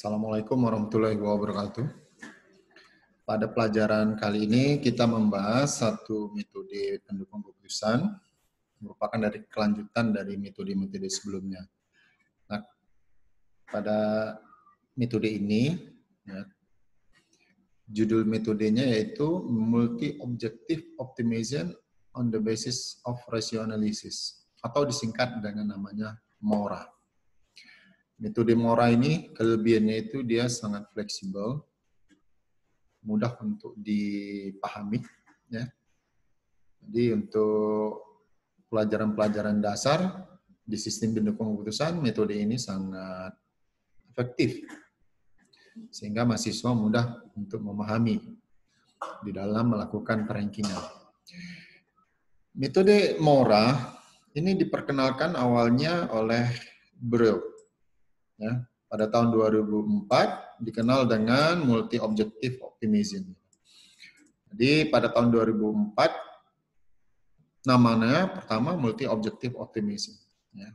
Assalamualaikum warahmatullahi wabarakatuh. Pada pelajaran kali ini kita membahas satu metode pendukung keputusan, merupakan dari kelanjutan dari metode-metode sebelumnya. Nah, pada metode ini, judul metodenya yaitu Multi-Objective Optimization on the Basis of Ratio Analysis, atau disingkat dengan namanya MORA. Metode MORA ini kelebihannya itu dia sangat fleksibel, mudah untuk dipahami, ya. Jadi untuk pelajaran-pelajaran dasar di sistem pendukung keputusan, metode ini sangat efektif, sehingga mahasiswa mudah untuk memahami di dalam melakukan perankingan. Metode MORA ini diperkenalkan awalnya oleh Brill, ya. Pada tahun 2004 dikenal dengan multi-objective optimism. Jadi pada tahun 2004 namanya pertama multi-objective optimism. Ya.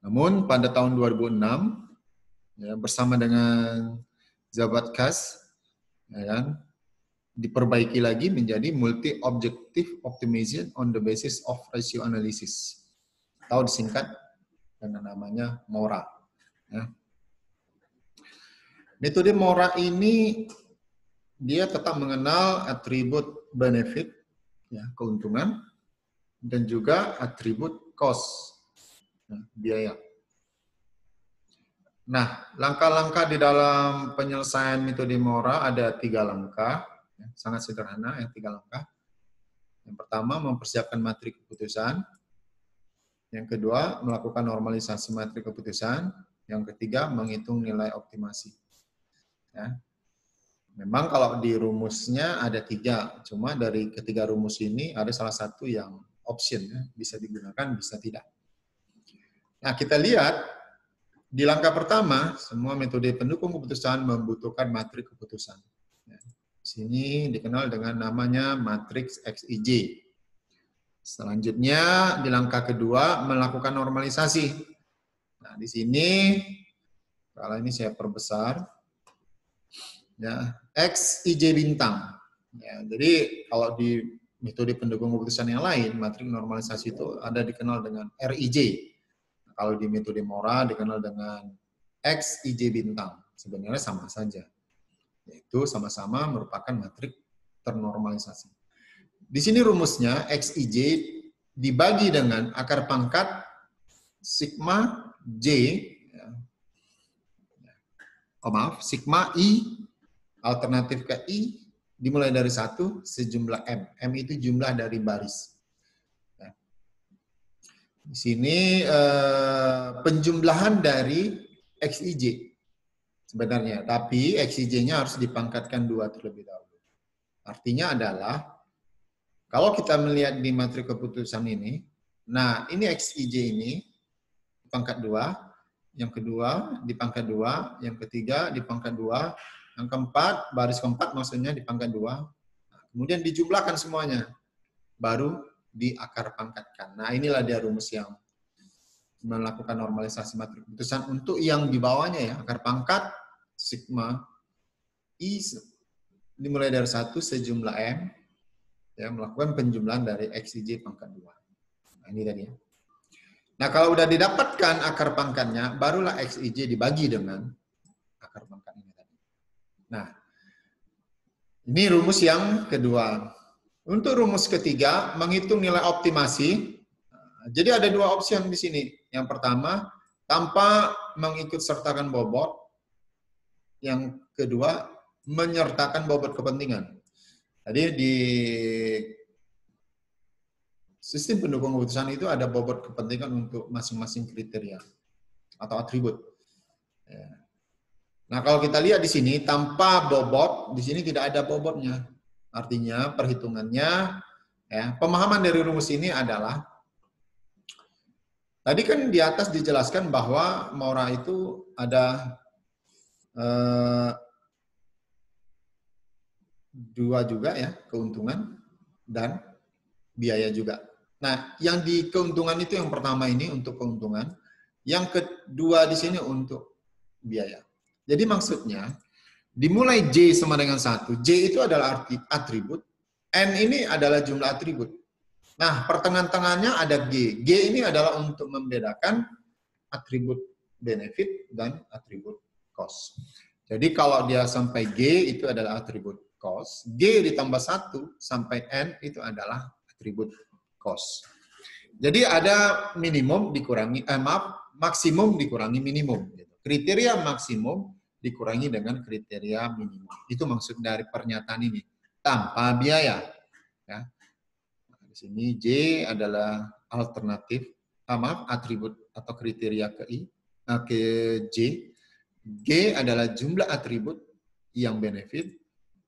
Namun pada tahun 2006 ya, bersama dengan Zabotkas, ya kan, diperbaiki lagi menjadi multi-objective optimism on the basis of ratio analysis, atau disingkat dengan namanya MORA. Ya. Metode MORA ini dia tetap mengenal atribut benefit, ya, keuntungan, dan juga atribut cost, ya, biaya. Nah, langkah-langkah di dalam penyelesaian metode MORA ada 3 langkah, ya, sangat sederhana, yang 3 langkah. Yang pertama, mempersiapkan matrik keputusan. Yang kedua, melakukan normalisasi matrik keputusan. Yang ketiga, menghitung nilai optimasi. Ya. Memang kalau di rumusnya ada 3, cuma dari ketiga rumus ini ada salah satu yang option, ya, bisa digunakan, bisa tidak. Nah, kita lihat di langkah pertama, semua metode pendukung keputusan membutuhkan matrik keputusan. Ya. Sini dikenal dengan namanya matriks XIJ. Selanjutnya di langkah kedua melakukan normalisasi. Nah, di sini kalau ini saya perbesar, ya, XIJ bintang. Ya, jadi kalau di metode pendukung keputusan yang lain, matrik normalisasi itu ada dikenal dengan RIJ. Nah, kalau di metode MORA dikenal dengan XIJ bintang. Sebenarnya sama saja, yaitu sama-sama merupakan matrik ternormalisasi. Di sini rumusnya XIJ dibagi dengan akar pangkat sigma J, ya. Sigma I alternatif ke I dimulai dari 1 sejumlah M. M itu jumlah dari baris. Ya. Di sini penjumlahan dari XIJ sebenarnya, tapi XIJ-nya harus dipangkatkan 2 terlebih dahulu. Artinya adalah kalau kita melihat di matrik keputusan ini, nah ini XIJ ini dipangkat 2, yang kedua dipangkat 2, yang ketiga dipangkat 2, yang keempat, baris keempat maksudnya dipangkat 2, kemudian dijumlahkan semuanya, baru diakar pangkatkan. Nah, inilah dia rumus yang melakukan normalisasi matrik keputusan. Untuk yang di bawahnya, ya, akar pangkat sigma I dimulai dari 1 sejumlah M, ya, melakukan penjumlahan dari XIJ pangkat 2. Nah, ini tadi, ya. Nah, kalau udah didapatkan akar pangkatnya, barulah XIJ dibagi dengan akar pangkat ini tadi. Nah, ini rumus yang kedua. Untuk rumus ketiga, menghitung nilai optimasi. Jadi ada 2 opsi di sini. Yang pertama, tanpa mengikut sertakan bobot. Yang kedua, menyertakan bobot kepentingan. Jadi di sistem pendukung keputusan itu ada bobot kepentingan untuk masing-masing kriteria atau atribut. Ya. Nah, kalau kita lihat di sini tanpa bobot, di sini tidak ada bobotnya. Artinya perhitungannya, ya, pemahaman dari rumus ini adalah tadi kan di atas dijelaskan bahwa MORA itu ada 2 juga, ya, keuntungan dan biaya juga. Nah, yang di keuntungan itu yang pertama ini untuk keuntungan, yang kedua di sini untuk biaya. Jadi maksudnya, dimulai J sama dengan 1. J itu adalah atribut, N ini adalah jumlah atribut. Nah, pertengahan-tengahnya ada G. G ini adalah untuk membedakan atribut benefit dan atribut cost. Jadi kalau dia sampai G itu adalah atribut cost, G ditambah 1 sampai N itu adalah atribut cost. Jadi ada minimum dikurangi, maksimum dikurangi minimum. Kriteria maksimum dikurangi dengan kriteria minimum. Itu maksud dari pernyataan ini. Tanpa biaya. Ya. Di sini J adalah alternatif, atribut atau kriteria ke J. G adalah jumlah atribut yang benefit.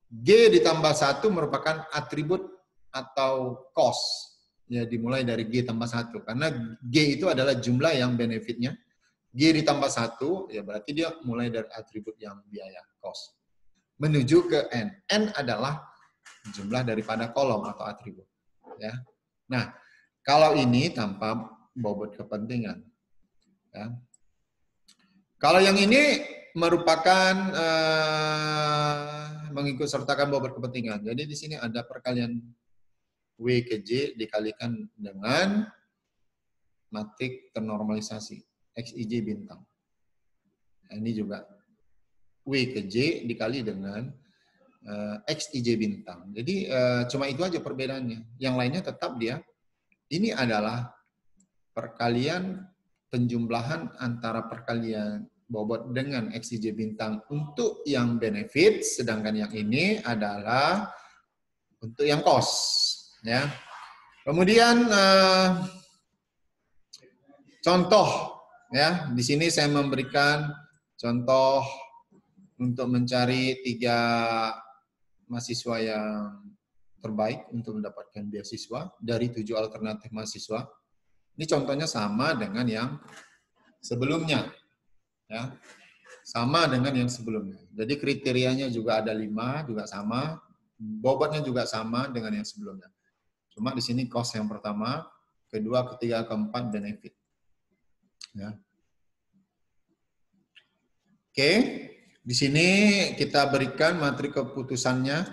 G ditambah 1 merupakan atribut atau cost. Ya, dimulai dari G tambah 1. Karena G itu adalah jumlah yang benefitnya. G ditambah 1, ya berarti dia mulai dari atribut yang biaya, cost. Menuju ke N. N adalah jumlah daripada kolom atau atribut. Ya. Nah, kalau ini tanpa bobot kepentingan. Ya. Kalau yang ini merupakan mengikut sertakan bobot kepentingan. Jadi di sini ada perkalian W ke J dikalikan dengan matrik ternormalisasi XIJ bintang. Nah, ini juga W ke J dikali dengan XIJ bintang. Jadi cuma itu aja perbedaannya. Yang lainnya tetap dia. Ini adalah perkalian penjumlahan antara perkalian bobot dengan XIJ bintang untuk yang benefit, sedangkan yang ini adalah untuk yang cost. Ya. Kemudian contoh, ya di sini saya memberikan contoh untuk mencari 3 mahasiswa yang terbaik untuk mendapatkan beasiswa dari 7 alternatif mahasiswa. Ini contohnya sama dengan yang sebelumnya, ya sama dengan yang sebelumnya. Jadi kriterianya juga ada 5, juga sama, bobotnya juga sama dengan yang sebelumnya. Cuma di sini cost yang pertama, kedua, ketiga, keempat benefit. Ya. Oke, di sini kita berikan matrik keputusannya,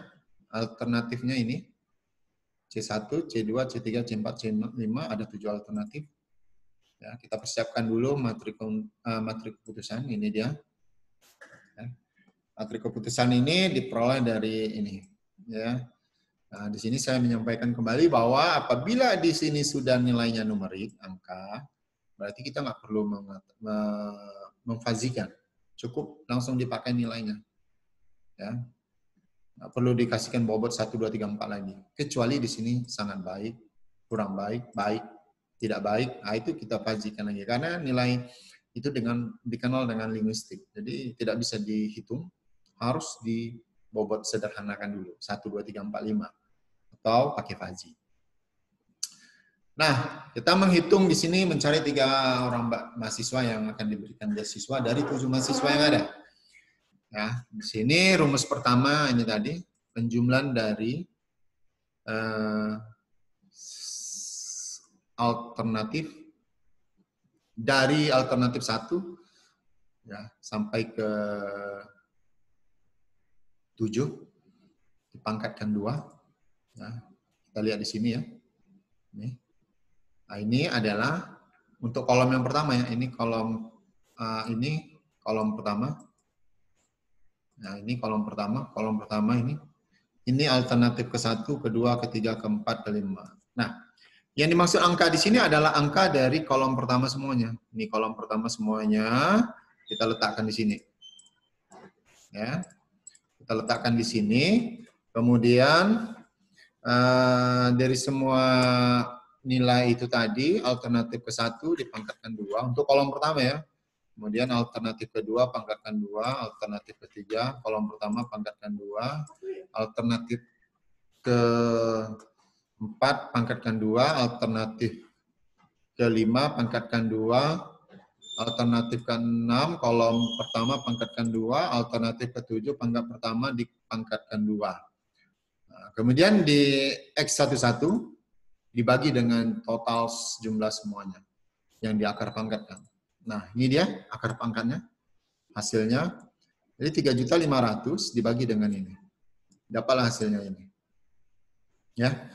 alternatifnya ini. C1, C2, C3, C4, C5, ada 7 alternatif. Ya, kita persiapkan dulu matrik keputusan, ini dia. Ya. Matrik keputusan ini diperoleh dari ini. Ya. Nah, di sini saya menyampaikan kembali bahwa apabila di sini sudah nilainya numerik, angka, berarti kita nggak perlu memfazikan. Cukup langsung dipakai nilainya. Ya. Nggak perlu dikasihkan bobot 1, 2, 3, 4 lagi. Kecuali di sini sangat baik, kurang baik, baik, tidak baik. Nah, itu kita fazikan lagi. Karena nilai itu dikenal dengan linguistik. Jadi tidak bisa dihitung, harus dibobot sederhanakan dulu. 1, 2, 3, 4, 5. Atau pakai fazi. Nah, kita menghitung di sini mencari 3 orang mahasiswa yang akan diberikan beasiswa dari 7 mahasiswa yang ada. Ya, di sini rumus pertama ini tadi penjumlahan dari alternatif 1 ya sampai ke 7 dipangkatkan 2. Nah, kita lihat di sini ya. Nih. Nah, ini adalah untuk kolom yang pertama ya. Ini kolom pertama. Nah, ini kolom pertama ini. Ini alternatif ke-1, ke-2, ke-3, ke-4, ke-5. Nah, yang dimaksud angka di sini adalah angka dari kolom pertama semuanya. Ini kolom pertama semuanya kita letakkan di sini. Ya. Kita letakkan di sini. Kemudian dari semua nilai itu tadi, alternatif ke-1 dipangkatkan 2 untuk kolom pertama ya. Kemudian alternatif ke-2 pangkatkan 2, alternatif ke-3 kolom pertama pangkatkan 2, alternatif ke-4 pangkatkan 2, alternatif ke-5 pangkatkan 2, alternatif ke-6 kolom pertama pangkatkan 2, alternatif ke-7 pangkat pertama dipangkatkan 2. Nah, kemudian di X11 dibagi dengan total jumlah semuanya yang di akar pangkatkan. Nah, ini dia akar pangkatnya, hasilnya Jadi 3.500.000 dibagi dengan ini. Dapatlah hasilnya ini. Ya.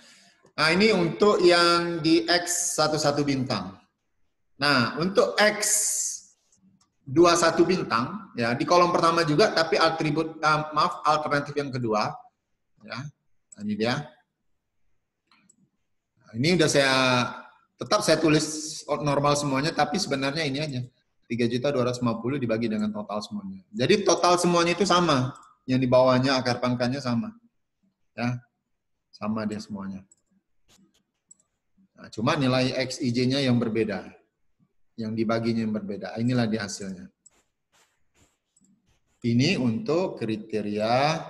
Nah, ini untuk yang di X 11 bintang. Nah, untuk X 21 bintang, ya di kolom pertama juga, tapi atribut alternatif yang kedua, ya. Nah, ini dia. Nah, ini udah tetap saya tulis normal semuanya, tapi sebenarnya ini aja 3.250 dibagi dengan total semuanya. Jadi total semuanya itu sama, yang di bawahnya akar pangkatnya sama, ya, sama dia semuanya. Nah, cuma nilai XIJ-nya yang berbeda, yang dibaginya yang berbeda. Inilah di hasilnya. Ini untuk kriteria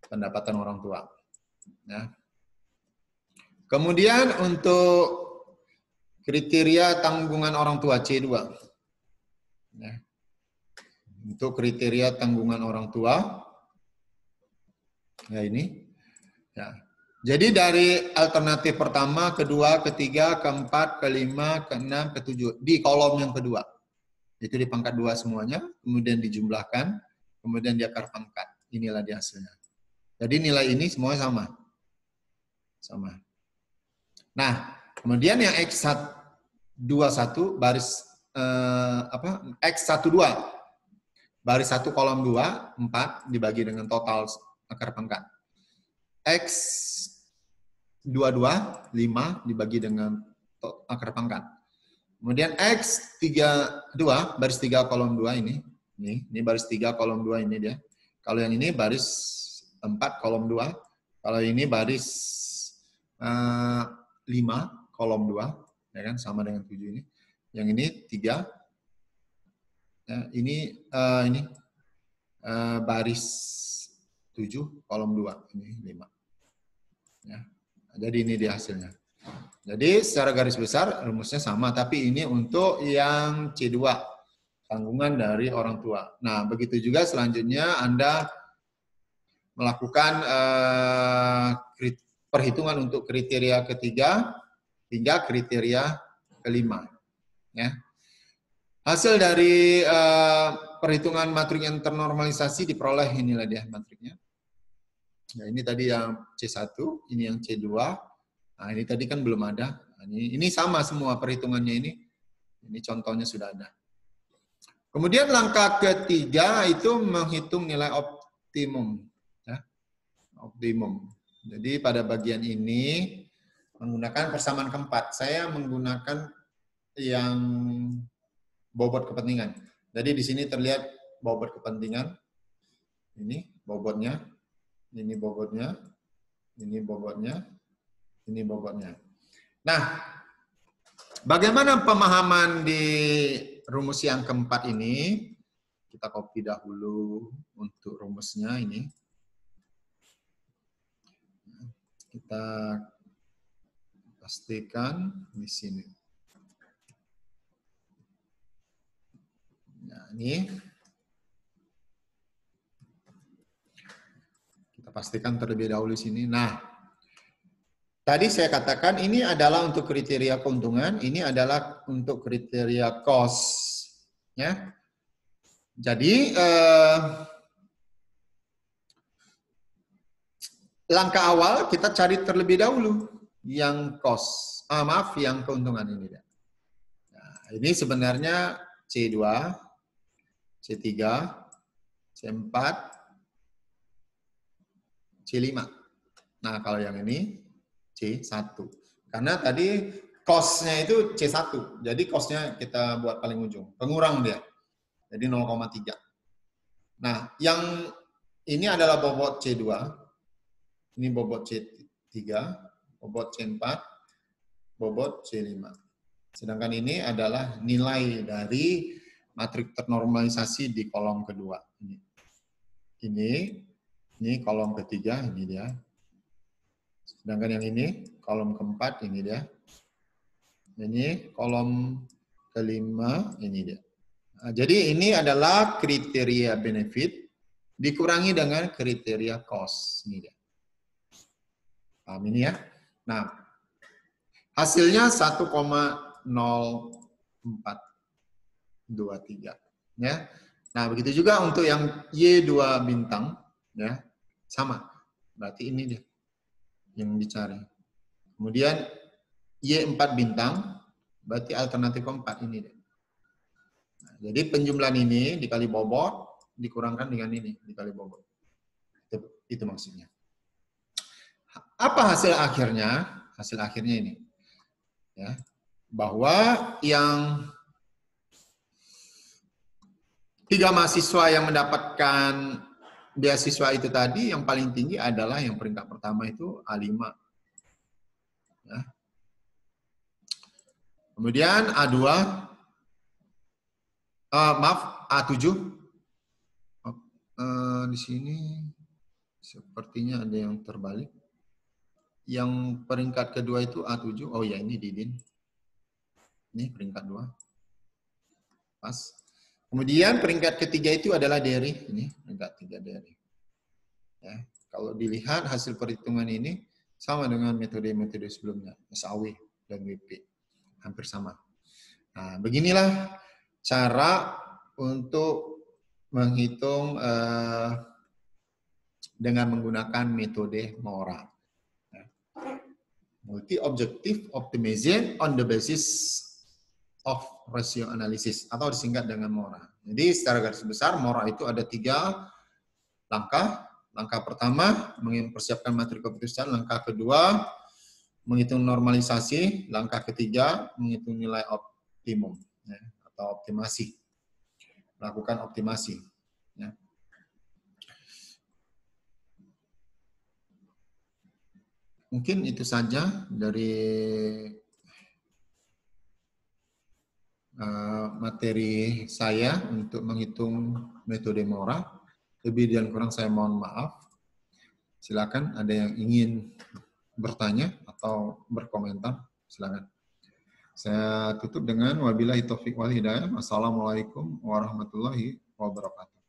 pendapatan orang tua. Ya. Kemudian untuk kriteria tanggungan orang tua C2. Ya. Untuk kriteria tanggungan orang tua, ya ini. Ya. Jadi dari alternatif pertama, kedua, ketiga, keempat, kelima, keenam, ketujuh. Di kolom yang kedua. Itu di pangkat 2 semuanya, kemudian dijumlahkan, kemudian di akar pangkat. Inilah di hasilnya. Jadi nilai ini semuanya sama. Sama. Nah, kemudian yang X21 baris X12 baris 1 kolom 2, 4 dibagi dengan total akar pangkat. X22 5 dibagi dengan akar pangkat. Kemudian X32 baris 3 kolom 2 ini baris 3 kolom 2 ini dia. Kalau yang ini baris 4 kolom 2, kalau ini baris 5 kolom 2, ya kan, sama dengan 7 ini. Yang ini 3. Ya, ini baris 7 kolom 2, ini 5. Ya. Jadi ini dia hasilnya. Jadi secara garis besar rumusnya sama, tapi ini untuk yang C2, tanggungan dari orang tua. Nah, begitu juga selanjutnya Anda melakukan perhitungan untuk kriteria ketiga hingga kriteria kelima. Ya. Hasil dari perhitungan matrik yang ternormalisasi diperoleh, inilah dia matriknya. Nah, ini tadi yang C1, ini yang C2. Nah, ini tadi kan belum ada. Nah, ini sama semua perhitungannya ini. Ini contohnya sudah ada. Kemudian langkah ketiga itu menghitung nilai optimum. Ya. Optimum. Jadi pada bagian ini menggunakan persamaan keempat. Saya menggunakan yang bobot kepentingan. Jadi di sini terlihat bobot kepentingan. Ini bobotnya. Ini bobotnya. Ini bobotnya. Ini bobotnya. Nah, bagaimana pemahaman di rumus yang keempat ini? Kita copy dahulu untuk rumusnya ini. Kita pastikan di sini. Nah, ini kita pastikan terlebih dahulu di sini. Nah, tadi saya katakan ini adalah untuk kriteria keuntungan, ini adalah untuk kriteria cost, ya. Jadi langkah awal kita cari terlebih dahulu yang cost, yang keuntungan ini. Nah, ini sebenarnya C2, C3, C4, C5. Nah, kalau yang ini C1. Karena tadi cost-nya itu C1. Jadi cost-nya kita buat paling ujung. Pengurang dia. Jadi 0,3. Nah, yang ini adalah bobot C2. Ini bobot C3. Bobot C4. Bobot C5. Sedangkan ini adalah nilai dari matrik ternormalisasi di kolom kedua. Ini kolom ketiga, ini dia. Sedangkan yang ini, kolom keempat, ini dia. Ini kolom kelima, ini dia. Nah, jadi ini adalah kriteria benefit dikurangi dengan kriteria cost. Ini dia. Paham ini ya? Nah, hasilnya 1,0423. Ya. Nah, begitu juga untuk yang Y2 bintang, ya, sama. Berarti ini dia yang dicari. Kemudian Y4 bintang, berarti alternatif keempat ini dia. Nah, jadi penjumlahan ini dikali bobot, dikurangkan dengan ini, dikali bobot. Itu maksudnya. Apa hasil akhirnya? Hasil akhirnya ini. Ya, bahwa yang 3 mahasiswa yang mendapatkan beasiswa itu tadi, yang paling tinggi adalah yang peringkat pertama itu A5. Ya. Kemudian A2, maaf, A7. Di sini sepertinya ada yang terbalik. Yang peringkat kedua itu A7. Oh ya, ini Didin. Ini peringkat 2. Pas. Kemudian peringkat ketiga itu adalah Dery. Ini peringkat 3 Dery. Ya, kalau dilihat hasil perhitungan ini sama dengan metode-metode sebelumnya, SAW dan WP. Hampir sama. Nah, beginilah cara untuk menghitung dengan menggunakan metode MORA. Multi-objective optimization on the basis of ratio analysis, atau disingkat dengan MORA. Jadi secara garis besar MORA itu ada 3 langkah. Langkah pertama mempersiapkan materi keputusan, langkah kedua menghitung normalisasi, langkah ketiga menghitung nilai optimum, ya, atau optimasi, melakukan optimasi. Ya. Mungkin itu saja dari materi saya untuk menghitung metode MORA. Lebih dan kurang saya mohon maaf. Silakan ada yang ingin bertanya atau berkomentar, silakan. Saya tutup dengan wabillahi taufiq wal hidayah. Assalamualaikum warahmatullahi wabarakatuh.